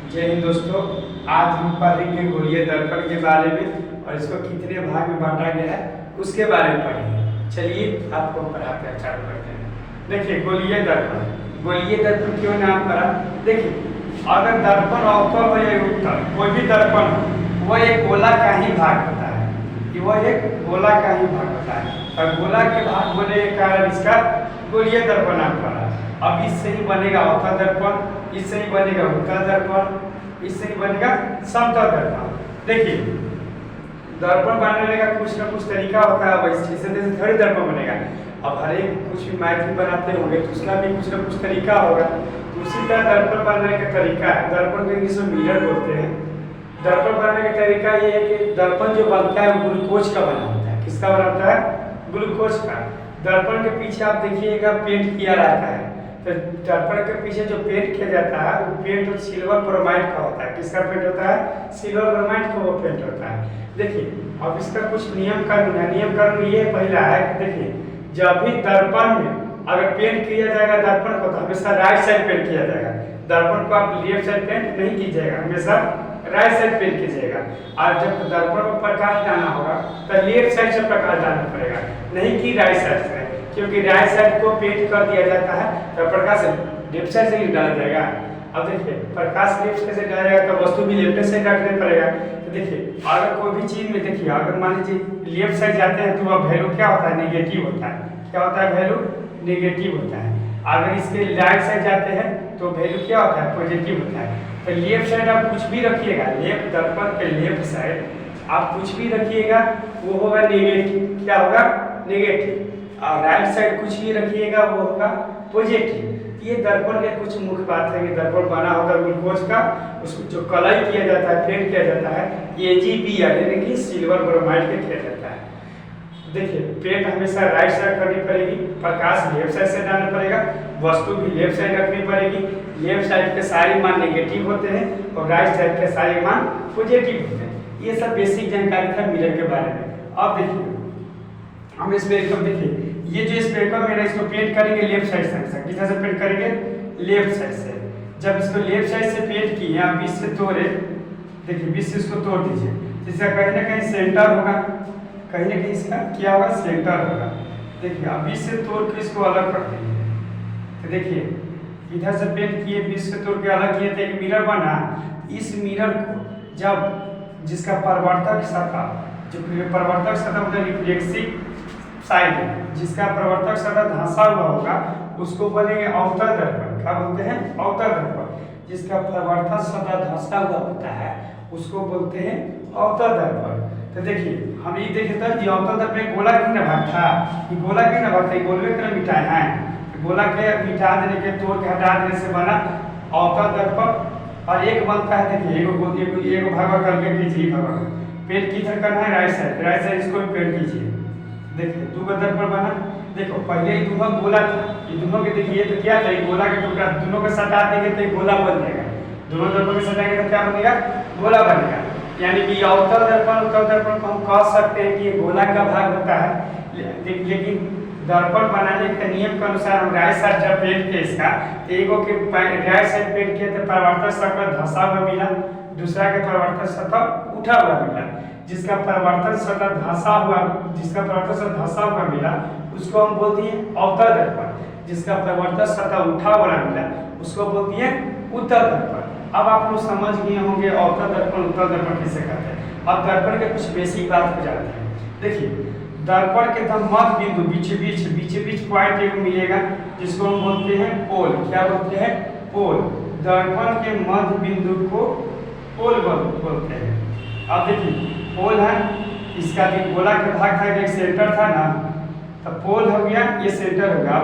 जय हिंद दोस्तों। आज हम पढ़ेंगे गोलीय दर्पण के बारे में और इसको कितने भाग में बांटा गया है उसके बारे में पढ़ेंगे। चलिए आपको पढ़ाते हैं, चालू करते हैं। देखिए गोलीय दर्पण क्यों नाम पड़ा? देखिए अगर दर्पण अवतल हो या उत्तल, कोई भी दर्पण हो वह एक गोला का ही भाग होता है, कि वह एक गोला का ही भाग होता है और गोला के भाग होने के कारण इसका गोलीय दर्पण नाम पड़ा। अब इससे ही बनेगा अवतल दर्पण, इससे ही बनेगा उत्तल दर्पण, इससे ही बनेगा समतल दर्पण। देखिए दर्पण बनाने का कुछ ना कुछ तरीका होता है, वैसे जैसे थोड़ी दर्पण बनेगा। अब हर एक कुछ भी मैथ भी बनाते होंगे तो उसका भी कुछ ना कुछ तरीका होगा, तो उसी तरह दर्पण बनाने का तरीका है। दर्पण को इंग्लिश में मिरर बोलते हैं। दर्पण बनाने का तरीका ये है कि दर्पण जो बनता है वो ग्लूकोज का बना होता है। किसका बना होता है? ग्लूकोज का। दर्पण के पीछे आप देखिएगा पेंट किया रहता है, तो दर्पण के पीछे जो पेंट किया जाता है वो पेंट सिल्वर ब्रोमाइड का होता है। किसका पेंट होता है? सिल्वर ब्रोमाइड का वो पेंट होता है। देखिए अब इसका कुछ नियम कानून है। नियम कानून ये पहला है कि देखिए जब भी दर्पण में अगर पेंट किया जाएगा दर्पण को तो हमेशा राइट साइड पेंट किया जाएगा। दर्पण को आप लेफ्ट साइड पेंट नहीं कीजिएगा, हमेशा राइट साइड पेंट कीजिएगा। और जब दर्पण को प्रकाश डालना होगा तो लेफ्ट साइड से प्रकाश डालना पड़ेगा, नहीं कि राइट साइड से, क्योंकि राइट साइड को पेंट कर दिया जाता है तो प्रकाश लेफ्ट साइड से ही डाला जाएगा। अब देखिए प्रकाश लेफ्ट साइड से डाला जाएगा तो वस्तु भी लेफ्ट साइड रखना पड़ेगा। तो देखिए अगर कोई भी चीज में देखिए अगर मान लीजिए लेफ्ट साइड जाते हैं तो वह वैल्यू क्या होता है? नेगेटिव होता है। क्या होता है? वैल्यू नेगेटिव होता है। अगर इसके राइट साइड जाते हैं तो वैल्यू क्या होता है? पॉजिटिव होता है। तो लेफ्ट साइड आप कुछ भी रखिएगा, लेफ्ट दर्पण के लेफ्ट साइड आप कुछ भी रखिएगा वो होगा नेगेटिव। क्या होगा? नेगेटिव। और राइट साइड कुछ भी रखिएगा वो होगा पॉजिटिव। ये दर्पण के कुछ मुख्य बात है कि दर्पण बना होता है ग्लूकोज का, उसको जो कलर किया जाता है, पेंट किया जाता है AgBr यानी कि सिल्वर ब्रोमाइड के किया जाता है। देखिए पेंट हमेशा राइट साइड करनी पड़ेगी, प्रकाश लेफ्ट साइड से डालना पड़ेगा, वस्तु भी लेफ्ट साइड रखनी पड़ेगी। लेफ्ट साइड के सारे मान नेगेटिव होते हैं और राइट साइड के सारे मान पॉजिटिव होते हैं। ये सब बेसिक जानकारी था मिरर के बारे में। अब देखिए हम इस स्पेक्ट्रम देखिए ये जो स्पेक्ट्रम है इसको पेंट करेंगे लेफ्ट साइड से। किस तरह से पेंट करेंगे? लेफ्ट साइड से। जब इसको लेफ्ट साइड से पेंट किए आप 20 से तोड़े, देखिए 20 से इसको तोड़ दीजिए, इसका कहीं ना कहीं सेंटर होगा, कहीं ना कहीं इसका क्या होगा? सेंटर होगा। देखिए आप 20 से तोड़ के इसको अलग कर दीजिए। तो देखिए इधर से पेंट किए 20 से तोड़ के अलग किए तो एक मिरर बना। इस मिरर को जब जिसका परावर्तक सतह, जो परावर्तक सतह मतलब रिफ्लेक्सिव साइड, जिसका प्रवर्तक सतह धंसा हुआ होगा उसको बोलेंगे अवतल दर्पण। क्या बोलते हैं? अवतल दर्पण। जिसका प्रवर्तक सतह धंसा हुआ होता है उसको बोलते हैं अवतल दर्पण। तो देखिए हम ये देखे था कि अवतल दर्पण गोला क्यों ना भाग था, ये गोला क्यों ना भाग था? गोलवे क्यों मिटाए हैं? गोला के मिटा देने के, तोड़ के हटा देने से बना अवतल दर्पण। और एक बनता है देखिए एगो भागा करके कीजिए, भागा पेड़ किधर करना है? Right side. राइट साइड इसको भी पेड़ कीजिए। देखिए दो दर्पण बना। देखो पहले ही दोनों गोला था, ये दोनों के देखिए तो क्या था? गोला के टुकड़ा दोनों को सटा देंगे तो गोला बन जाएगा। दोनों दर्पण को सटाएंगे तो क्या बनेगा? गोला बनेगा। यानी कि अवतल दर्पण उत्तल दर्पण को हम कह सकते हैं कि ये गोला का भाग होता है। लेकिन दर्पण बनाने के नियम के अनुसार हम राइट साइड जब पेंट किए इसका तो एगो के राइट साइड पेंट किए तो परावर्तक सतह धंसा हुआ मिला, दूसरा के परावर्तक सतह उठा हुआ मिला। जिसका परावर्तन सतह धंसा हुआ, जिसका परावर्तन सतह धंसा हुआ मिला उसको हम बोलते हैं अवतल दर्पण। जिसका परावर्तन सतह उठा हुआ मिला उसको बोलते हैं उत्तल दर्पण। अब आप लोग समझ गए होंगे अवतल दर्पण उत्तल दर्पण किसे कहते हैं। अब दर्पण के कुछ बेसिक बात हो जाती है। देखिए दर्पण के मध्य बिंदु बीच बीच पॉइंट एक मिलेगा जिसको हम बोलते हैं पोल। क्या बोलते हैं? पोल। दर्पण के मध्य बिंदु को पोल बोलते हैं। अब देखिए पोल है, इसका भी गोला के भाग था, एक सेंटर था ना, तो पोल हो गया, ये सेंटर होगा।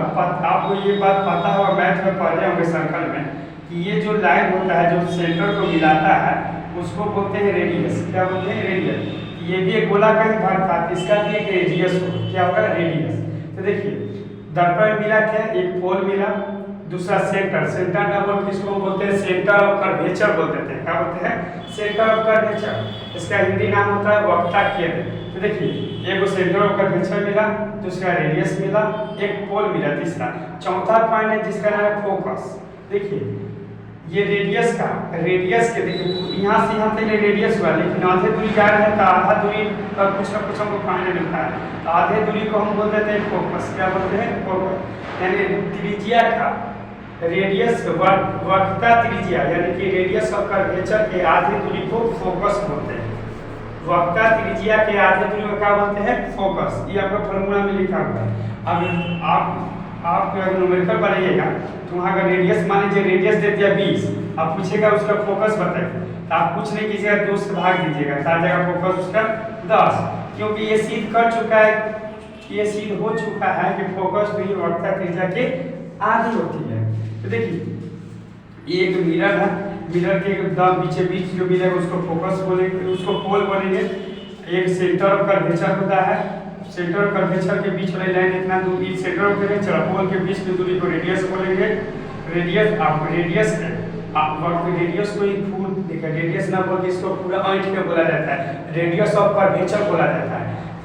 आपको ये बात पता होगा, मैथ में पढ़े होंगे सर्कल में, कि ये जो लाइन होता है जो सेंटर को मिलाता है उसको बोलते हैं रेडियस। क्या बोलते हैं? रेडियस। ये भी एक गोला का ही भाग था, इसका भी एक रेडियस होगा। क्या होगा? रेडियस। तो देखिए दर्पण मिला क्या? एक पोल मिला, दूसरा सेंटर। सेंटर डबल किसको बोलते हैं? सेंटर ऑफ कर्वेचर बोल देते हैं। क्या बोलते हैं? Centre of curvature. इसका हिंदी नाम होता है वक्ता केंद्र। तो देखिए एगो सेंटर ऑफ कर्वेचर मिला, दूसरा रेडियस मिला, एक पोल मिला, तीसरा चौथा पॉइंट है जिसका नाम है फोकस। देखिए ये रेडियस के देखिए यहाँ से यहाँ तक रेडियस हुआ, लेकिन आधे दूरी जा रहे हैं तो आधा दूरी पर कुछ ना कुछ हमको पाने मिलता है। तो आधे दूरी को हम बोल देते हैं फोकस। क्या बोलते हैं? फोकस। यानी त्रिज्या का रेडियस वक्रता त्रिज्या यानी कि रेडियस ऑफ कर्वेचर के आधे दूरी को फोकस बोलते हैं। वक्रता त्रिज्या के आधे दूरी को क्या बोलते हैं? फोकस। ये आपका फॉर्मूला में लिखा हुआ है। अब आप अगर न्यूमेरिकल बनाइएगा तो वहाँ का रेडियस मान लीजिए रेडियस दे दिया 20, आप पूछेगा उसका फोकस बताइए तो आप कुछ नहीं कीजिएगा, 2 से भाग दीजिएगा तो आ जाएगा फोकस उसका 10, क्योंकि ये सिद्ध कर चुका है, ये सिद्ध हो चुका है कि फोकस दूरी वक्रता त्रिज्या के आधी होती है। तो देखिए ये एक मिरर है, मिरर के बीचे बीच जो मिलेगा उसको फोकस बोलेंगे, उसको पोल बोलेंगे। एक सेंटर ऑफ कर्वेचर होता है, सेंटर और कर्वेचर के बीच वाली लाइन इतना दूरी, सेंटर और कर्वेचर पोल के बीच की दूरी को रेडियस बोलेंगे। रेडियस आप रेडियस है, आप रेडियस को ही फूल देखा, रेडियस ना बोल के इसको पूरा ऐंठ के बोला जाता है, रेडियस ऑफ कर्वेचर बोला जाता है।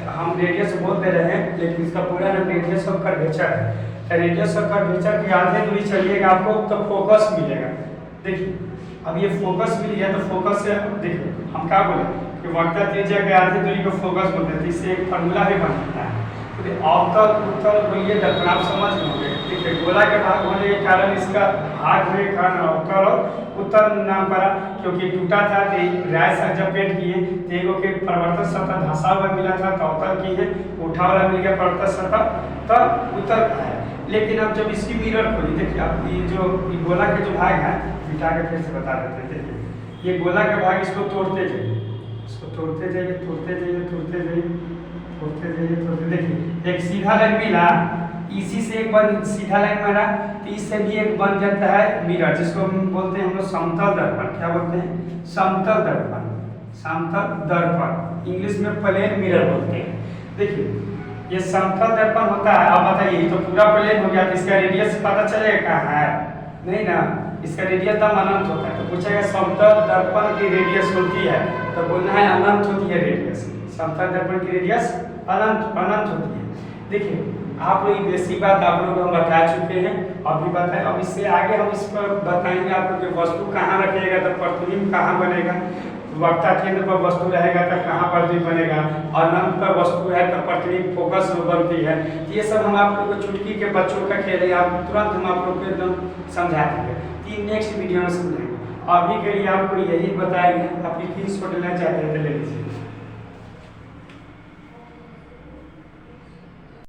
हम रेडियस बोल दे रहे हैं लेकिन इसका पूरा नाम रेडियस ऑफ कर्वेचर है। रेडियस ऑफ कर्वेचर की आधे दूरी चलिएगा आपको तो फोकस मिलेगा। देखिए अब ये फोकस मिल गया तो फोकस से देखिए हम क्या बोले कि वक्रता त्रिज्या के आधी दूरी को फोकस बोलते हैं। इससे एक फॉर्मूला भी बनता है। तो अवतल उत्तल गोलीय दर्पण आप समझ लोगे। देखिए गोला के भाग होने के कारण इसका भाग होने के कारण अवतल और उत्तल नाम पड़ा, क्योंकि टूटा था तो राय से जब पेंट किए तो एगो के परिवर्तन सतह धंसा हुआ मिला था तो अवतल की है, उठा वाला मिल गया परिवर्तन सतह तब उत्तल का है। लेकिन अब जब इसकी मिरर खोली, देखिए अब ये जो गोला के जो भाग है मिटा के फिर से बता देते हैं। देखिए ये गोला का भाग इसको तोड़ते जाइए, इसको तोड़ते जाइए, तोड़ते जाइए, तोड़ते जाइए, तोड़ते जाइए, तोड़ते। देखिए एक सीधा लाइन मिला, इसी से एक बन सीधा लाइन मारा तो इससे भी एक बन जाता है मिरर, जिसको हम बोलते हैं हम लोग समतल दर्पण। क्या बोलते हैं? समतल दर्पण, समतल दर्पण, इंग्लिश में प्लेन मिरर बोलते हैं। देखिए ये समतल दर्पण होता है। अब बताइए तो पूरा प्लेन हो गया तो इसका रेडियस पता चलेगा कहाँ है? नहीं ना, इसका रेडियस दम अनंत होता है। तो पूछेगा समतल दर्पण की रेडियस होती है तो बोलना है अनंत होती है रेडियस। समतल दर्पण की रेडियस अनंत होती है। देखिए आप लोग बेसिक बात आप लोग हम बता चुके हैं, अभी बताएं। अब इससे आगे हम इस पर बताएंगे आप लोग वस्तु कहाँ रखिएगा तो प्रतिबिंब कहाँ बनेगा, वक्रता केंद्र पर वस्तु रहेगा तो कहाँ प्रतिबिंब बनेगा, अनंत पर वस्तु है तो प्रतिबिंब फोकस बनती है। ये सब हम आप लोग को चुटकी के बच्चों का खेल है, आप तुरंत हम आप लोग को एकदम समझा देंगे। नेक्स्ट वीडियो में समझाएंगे। अभी के लिए आपको यही बताएंगे। आप स्क्रीनशॉट लेना चाहते हैं तो ले लीजिए।